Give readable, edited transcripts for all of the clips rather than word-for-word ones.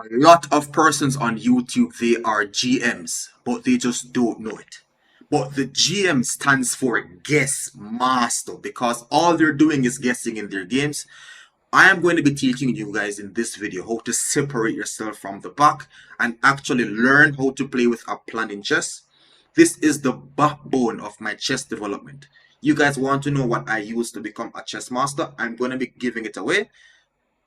A lot of persons on YouTube, they are GMs, but they just don't know it. But the GM stands for Guess Master because all they're doing is guessing in their games. I am going to be teaching you guys in this video how to separate yourself from the pack and actually learn how to play with a plan in chess. This is the backbone of my chess development. You guys want to know what I use to become a chess master? I'm going to be giving it away.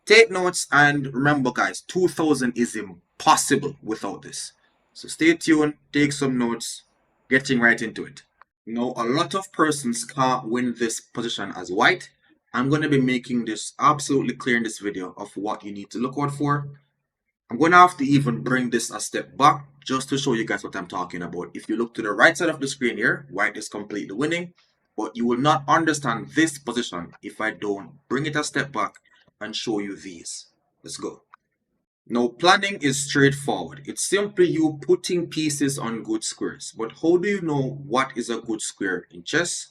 Take notes and remember guys, 2000 is impossible without this. So stay tuned, take some notes, getting right into it. Now a lot of persons can't win this position as white. I'm going to be making this absolutely clear in this video of what you need to look out for. I'm going to have to even bring this a step back just to show you guys what I'm talking about. If you look to the right side of the screen here, white is completely winning, but you will not understand this position if I don't bring it a step back and show you these. Let's go. Now planning is straightforward. It's simply you putting pieces on good squares. But how do you know what is a good square in chess?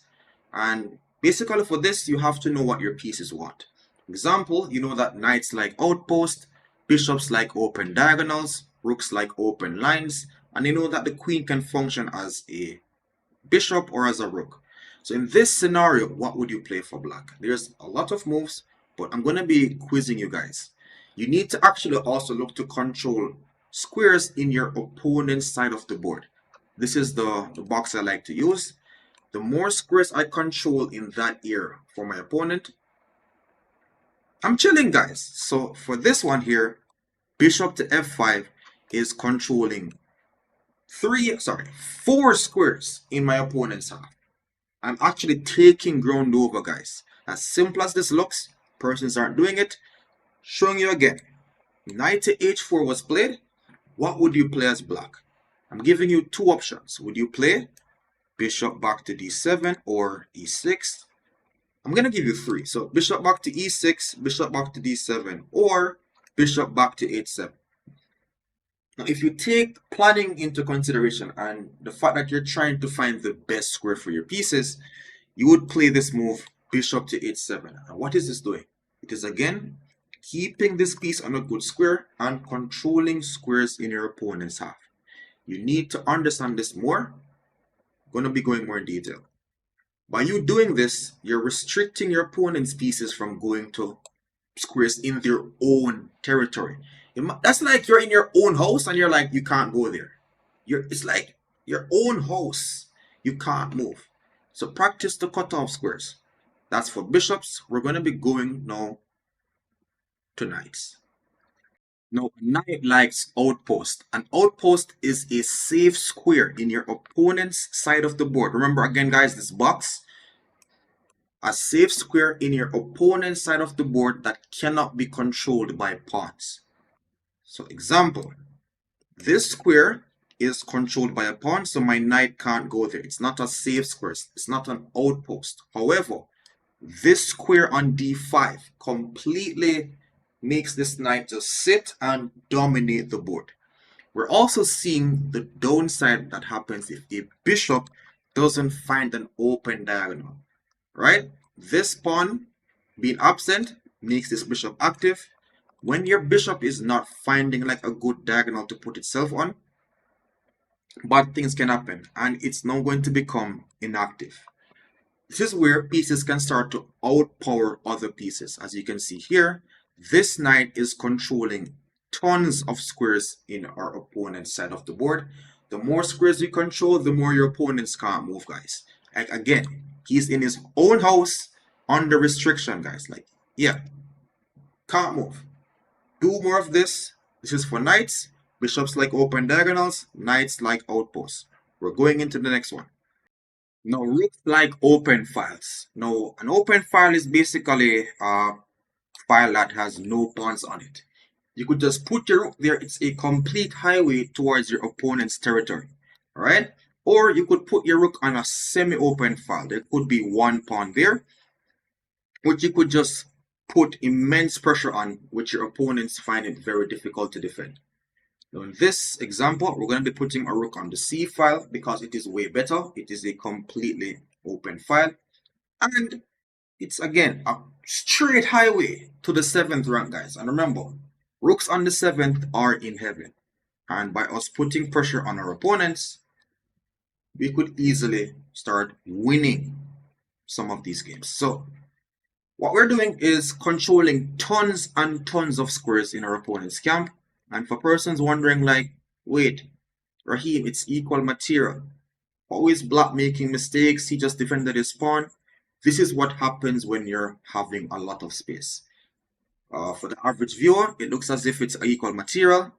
And basically for this, you have to know what your pieces want. Example, you know that knights like outposts, bishops like open diagonals, rooks like open lines, and you know that the queen can function as a bishop or as a rook. So in this scenario, what would you play for black? There's a lot of moves, but I'm going to be quizzing you guys. You need to actually also look to control squares in your opponent's side of the board. This is the box I like to use. The more squares I control in that area for my opponent, I'm chilling guys. So for this one here, bishop to f5 is controlling 4 squares in my opponent's half. I'm actually taking ground over guys. As simple as this looks, persons aren't doing it. Showing you again, knight to h4 was played. What would you play as black? I'm giving you two options. Would you play bishop back to d7 or e6? I'm going to give you three. So bishop back to e6, bishop back to d7, or bishop back to h7. Now, if you take planning into consideration and the fact that you're trying to find the best square for your pieces, you would play this move, bishop to h7. And what is this doing? It is again keeping this piece on a good square and controlling squares in your opponent's half. You need to understand this more. I'm going to be going more in detail. By you doing this, you're restricting your opponent's pieces from going to squares in their own territory. That's like you're in your own house and you're like, you can't go there. It's like your own house. You can't move. So practice to cut off squares. That's for bishops. We're going to be going now to knights. Now, knight likes outpost. An outpost is a safe square in your opponent's side of the board. Remember again, guys, this box, a safe square in your opponent's side of the board that cannot be controlled by pawns. So example, this square is controlled by a pawn, so my knight can't go there. It's not a safe square. It's not an outpost. However, this square on d5 completely makes this knight just sit and dominate the board. We're also seeing the downside that happens if a bishop doesn't find an open diagonal, right? This pawn being absent makes this bishop active. When your bishop is not finding like a good diagonal to put itself on, bad things can happen and it's now going to become inactive. This is where pieces can start to outpower other pieces. As you can see here, this knight is controlling tons of squares in our opponent's side of the board. The more squares you control, the more your opponents can't move, guys. Like again, he's in his own house under restriction, guys. Like, yeah, can't move. Do more of this. This is for knights. Bishops like open diagonals. Knights like outposts. We're going into the next one. Now, rooks like open files. Now, an open file is basically a file that has no pawns on it. You could just put your rook there. It's a complete highway towards your opponent's territory. All right? Or you could put your rook on a semi-open file. There could be one pawn there, which you could just put immense pressure on, which your opponents find it very difficult to defend. Now in this example, we're going to be putting a rook on the C file because it is way better. It is a completely open file. And it's again a straight highway to the 7th rank, guys. And remember, Rooks on the 7th are in heaven. And by us putting pressure on our opponents, we could easily start winning some of these games. So what we're doing is controlling tons and tons of squares in our opponent's camp. And for persons wondering like, wait, Raheem, it's equal material. Always Black making mistakes, he just defended his pawn. This is what happens when you're having a lot of space. For the average viewer, it looks as if it's equal material.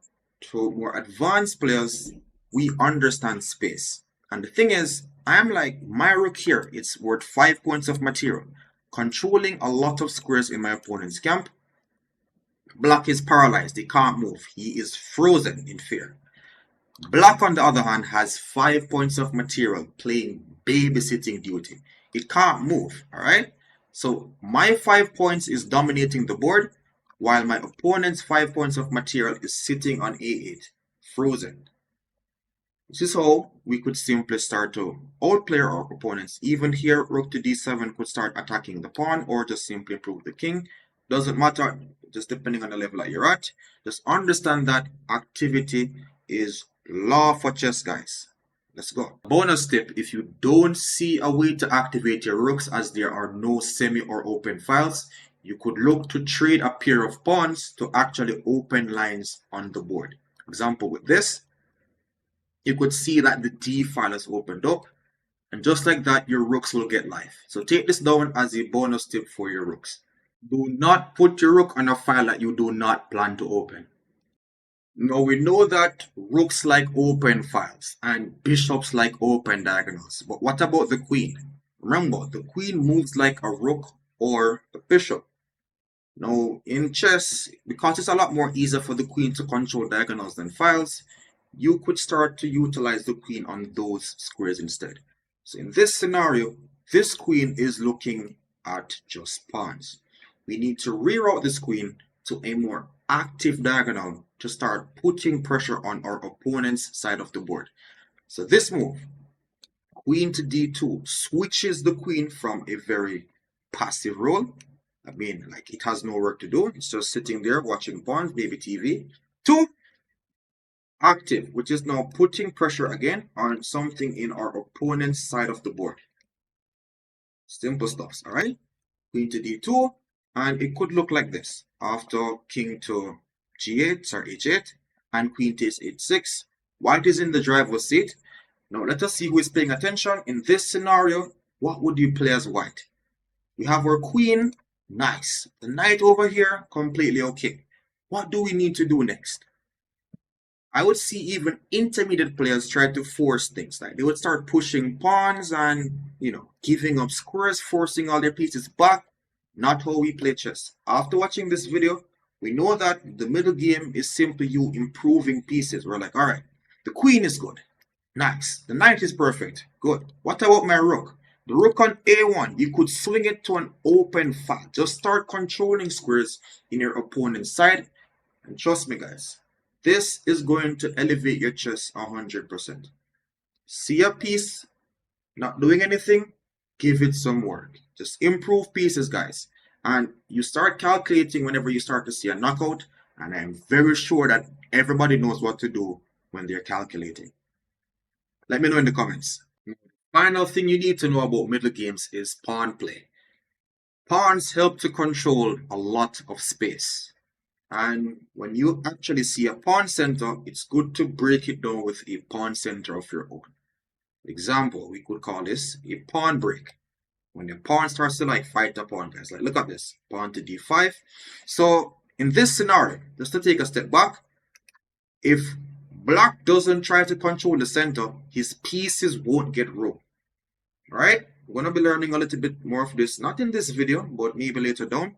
To more advanced players, we understand space. And the thing is, I'm like, my rook here, it's worth 5 points of material. Controlling a lot of squares in my opponent's camp. Black is paralyzed, he can't move. He is frozen in fear. Black, on the other hand, has 5 points of material playing babysitting duty. It can't move, alright? So my 5 points is dominating the board, while my opponent's 5 points of material is sitting on A8, frozen. This is how we could simply start to outplay our opponents. Even here, rook to d7 could start attacking the pawn or just simply improve the king. Doesn't matter, just depending on the level that you're at. Just understand that activity is law for chess, guys. Let's go. Bonus tip, if you don't see a way to activate your rooks as there are no semi or open files, you could look to trade a pair of pawns to actually open lines on the board. Example with this, you could see that the D file is opened up, and just like that, your rooks will get life. So take this down as a bonus tip for your rooks. Do not put your rook on a file that you do not plan to open. Now we know that rooks like open files and bishops like open diagonals, but what about the queen? Remember, the queen moves like a rook or a bishop. Now in chess, because it's a lot more easier for the queen to control diagonals than files, you could start to utilize the queen on those squares instead. So in this scenario, this queen is looking at just pawns. We need to reroute this queen to a more active diagonal to start putting pressure on our opponent's side of the board. So this move, queen to d2, switches the queen from a very passive role. I mean, like it has no work to do. It's just sitting there watching pawns, maybe TV. To active, which is now putting pressure again on something in our opponent's side of the board. Simple stuff, all right? Queen to d2, and it could look like this. After king to g8, sorry, h8, and queen takes h6. White is in the driver's seat. Now let us see who is paying attention. In this scenario, what would you play as white? We have our queen, nice. The knight over here, completely okay. What do we need to do next? I would see even intermediate players try to force things. Like they would start pushing pawns and, giving up squares, forcing all their pieces back. Not how we play chess. After watching this video, we know that the middle game is simply you improving pieces. We're like, all right, the queen is good. Nice. The knight is perfect. Good. What about my rook? The rook on a1, you could swing it to an open file. Just start controlling squares in your opponent's side. And trust me, guys, this is going to elevate your chess 100%. See a piece not doing anything, give it some work. Just improve pieces, guys. And you start calculating whenever you start to see a knockout. And I'm very sure that everybody knows what to do when they're calculating. Let me know in the comments. Final thing you need to know about middle games is pawn play. Pawns help to control a lot of space. And when you actually see a pawn center, it's good to break it down with a pawn center of your own. Example, we could call this a pawn break. When the pawn starts to fight a pawn, guys, look at this, pawn to d5. So in this scenario, just to take a step back, if black doesn't try to control the center, his pieces won't get ruined. Alright, we're going to be learning a little bit more of this, not in this video, but maybe later down.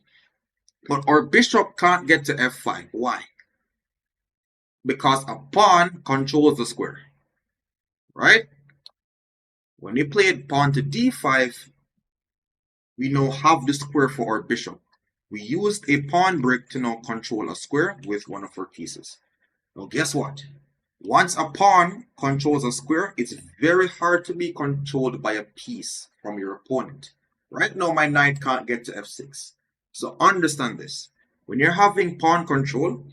But our bishop can't get to f5. Why? Because a pawn controls the square. Right? When we played pawn to d5, we now have the square for our bishop. We used a pawn break to now control a square with one of our pieces. Now guess what? Once a pawn controls a square, it's very hard to be controlled by a piece from your opponent. Right now my knight can't get to f6. So understand this. When you're having pawn control,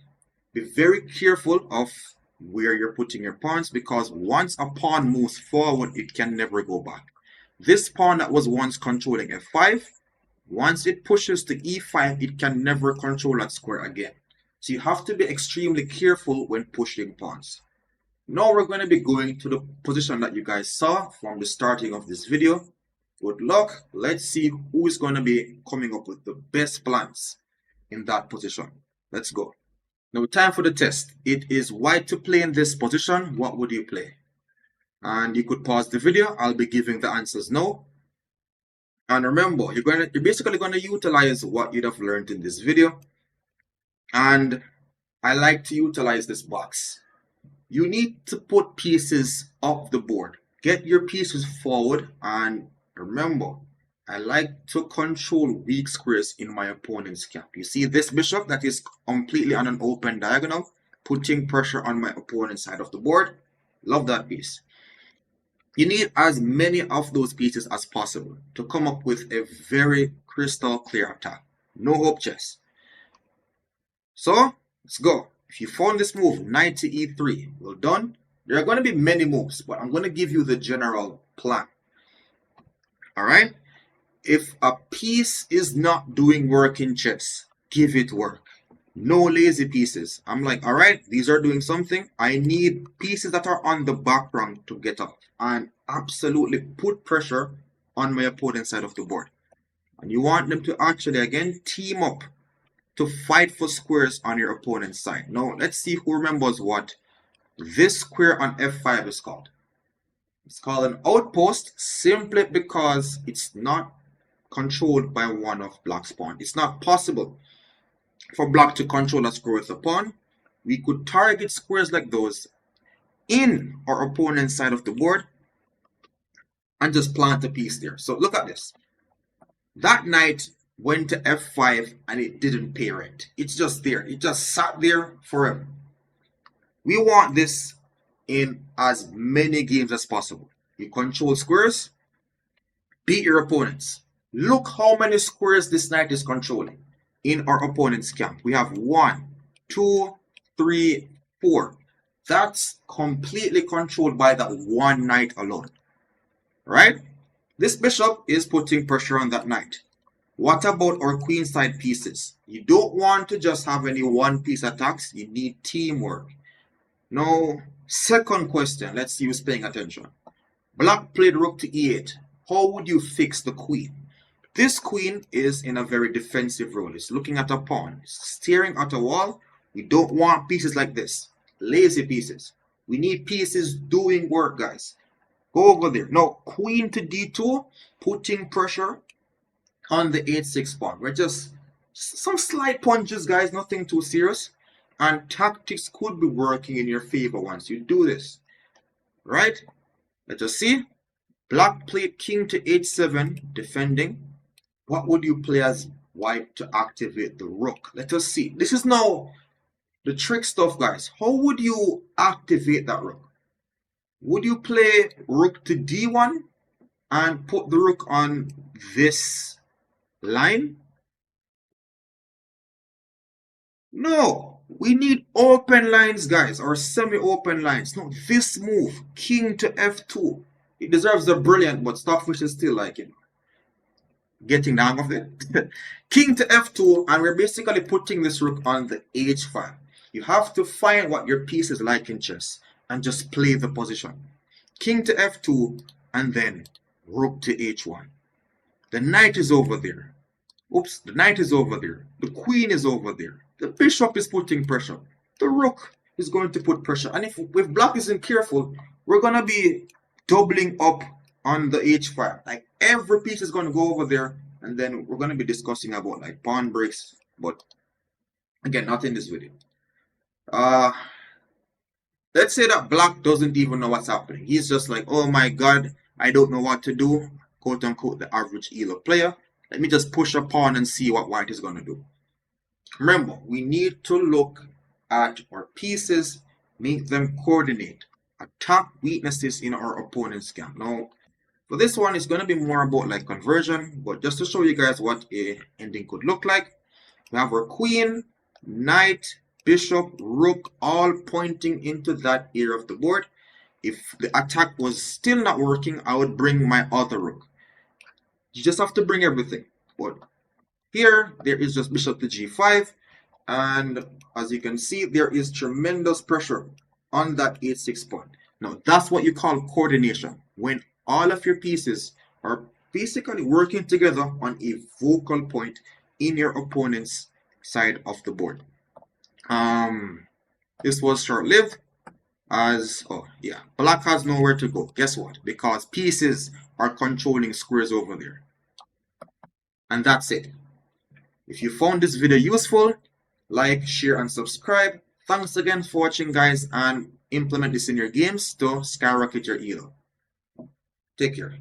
be very careful of where you're putting your pawns, because once a pawn moves forward, it can never go back. This pawn that was once controlling f5, once it pushes to e5, it can never control that square again. So you have to be extremely careful when pushing pawns. Now we're going to be going to the position that you guys saw from the starting of this video. Good luck. Let's see who is going to be coming up with the best plans in that position. Let's go. Now time for the test. It is white to play in this position. What would you play? And you could pause the video. I'll be giving the answers now. And remember, you're basically going to utilize what you'd have learned in this video. And I like to utilize this box. You need to put pieces up the board. Get your pieces forward, and remember, I like to control weak squares in my opponent's camp. You see this bishop that is completely on an open diagonal, putting pressure on my opponent's side of the board. Love that piece. You need as many of those pieces as possible to come up with a very crystal clear attack. No hope chess. So, let's go. If you found this move, knight to e3, well done. There are going to be many moves, but I'm going to give you the general plan. Alright? If a piece is not doing work in chess, give it work. No lazy pieces. I'm like, alright, these are doing something. I need pieces that are on the background to get up and absolutely put pressure on my opponent's side of the board. And you want them to actually, again, team up to fight for squares on your opponent's side. Now, let's see who remembers what this square on f5 is called. It's called an outpost simply because it's not controlled by one of black's pawn. It's not possible for black to control a square with a pawn. We could target squares like those in our opponent's side of the board and just plant a piece there. So look at this. That knight went to f5 and it didn't pay rent. It's just there. It just sat there forever. We want this in as many games as possible. You control squares, beat your opponents. Look how many squares this knight is controlling in our opponent's camp. We have 1, 2, 3, 4. That's completely controlled by that one knight alone. Right? This bishop is putting pressure on that knight. What about our queenside pieces? You don't want to just have any one piece attacks. You need teamwork. Now, second question. Let's see who's paying attention. Black played rook to e8. How would you fix the queen? This queen is in a very defensive role. It's looking at a pawn. It's staring at a wall. We don't want pieces like this. Lazy pieces. We need pieces doing work, guys. Go over there. Now, queen to d2, putting pressure on the 8-6 pawn. We're just some slight punches, guys, nothing too serious. And tactics could be working in your favor once you do this. Right? Let us see. Black played king to h7, defending. What would you play as white to activate the rook? Let us see. This is now the trick stuff, guys. How would you activate that rook? Would you play rook to d1 and put the rook on this line? No, we need open lines, guys, or semi-open lines. No, this move, king to f2, it deserves a brilliant, but Stockfish is still like, getting the hang of it. King to f2, and we're basically putting this rook on the h file. You have to find what your piece is like in chess and just play the position. King to f2, and then rook to h1. The knight is over there. Oops, the knight is over there. The queen is over there. The bishop is putting pressure. The rook is going to put pressure. And if black isn't careful, we're going to be doubling up on the h file. Like every piece is going to go over there. And then we're going to be discussing about like pawn breaks. But again, not in this video. Let's say that black doesn't even know what's happening. He's just like, oh my god, I don't know what to do. Quote unquote, the average ELO player. Let me just push a pawn and see what white is going to do. Remember, we need to look at our pieces, make them coordinate, attack weaknesses in our opponent's camp. Now, for this one, it's going to be more about like conversion, but just to show you guys what a ending could look like, we have our queen, knight, bishop, rook, all pointing into that area of the board. If the attack was still not working, I would bring my other rook. You just have to bring everything. But here, there is just bishop to g5. And as you can see, there is tremendous pressure on that h6 pawn. Now, that's what you call coordination. When all of your pieces are basically working together on a focal point in your opponent's side of the board. This was short-lived as, oh yeah, black has nowhere to go. Guess what? Because pieces are controlling squares over there. And that's it. If you found this video useful, like, share, and subscribe. Thanks again for watching, guys, and implement this in your games to skyrocket your elo. Take care.